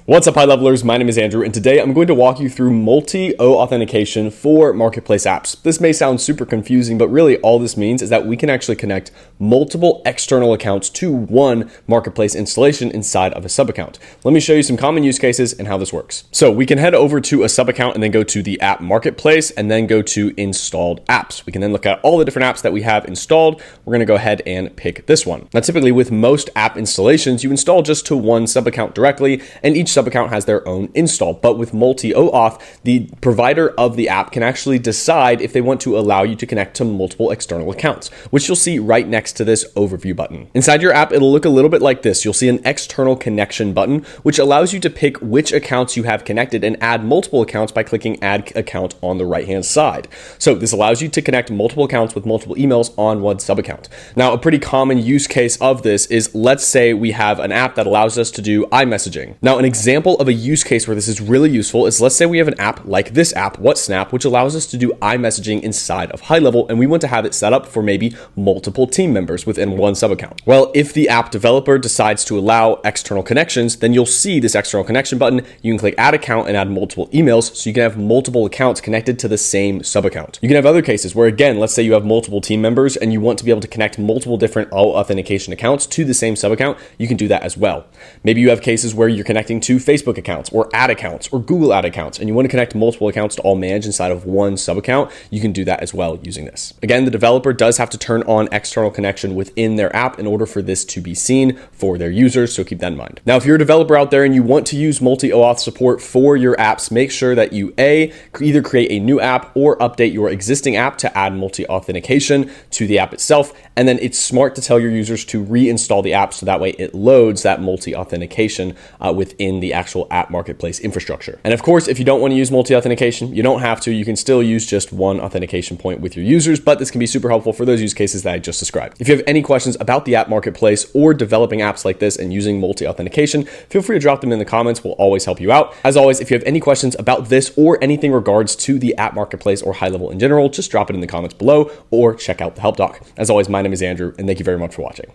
What's up, high levelers? My name is Andrew, and today I'm going to walk you through multi-O authentication for marketplace apps. This may sound super confusing, but really all this means is that we can actually connect multiple external accounts to one marketplace installation inside of a sub account. Let me show you some common use cases and how this works. So we can head over to a sub account and then go to the app marketplace and then go to installed apps. We can then look at all the different apps that we have installed. We're going to go ahead and pick this one. Now, typically with most app installations, you install just to one sub account directly, and each sub account has their own install. But with multi-OAuth, the provider of the app can actually decide if they want to allow you to connect to multiple external accounts, which you'll see right next to this overview button. Inside your app, it'll look a little bit like this. You'll see an external connection button, which allows you to pick which accounts you have connected and add multiple accounts by clicking add account on the right-hand side. So this allows you to connect multiple accounts with multiple emails on one sub account. Now, a pretty common use case of this is, let's say we have an app that allows us to do iMessaging. Now, an example of a use case where this is really useful is, let's say we have an app like this app, WhatSnap, which allows us to do iMessaging inside of GoHighLevel, and we want to have it set up for maybe multiple team members within one sub account. Well, if the app developer decides to allow external connections, then you'll see this external connection button. You can click add account and add multiple emails, so you can have multiple accounts connected to the same sub account. You can have other cases where, again, let's say you have multiple team members and you want to be able to connect multiple different authentication accounts to the same sub account. You can do that as well. Maybe you have cases where you're connecting to Facebook accounts or ad accounts or Google ad accounts, and you want to connect multiple accounts to all manage inside of one sub account. You can do that as well using this. Again, the developer does have to turn on external connection within their app in order for this to be seen for their users, so keep that in mind. Now, if you're a developer out there and you want to use multi-OAuth support for your apps, make sure that you either create a new app or update your existing app to add multi-authentication to the app itself, and then it's smart to tell your users to reinstall the app so that way it loads that multi-authentication within the actual app marketplace infrastructure. And of course, if you don't want to use multi-authentication, you don't have to. You can still use just one authentication point with your users, but this can be super helpful for those use cases that I just described. If you have any questions about the app marketplace or developing apps like this and using multi-authentication, feel free to drop them in the comments. We'll always help you out. As always, if you have any questions about this or anything regards to the app marketplace or GoHighLevel in general, just drop it in the comments below or check out the help doc. As always, my name is Andrew, and thank you very much for watching.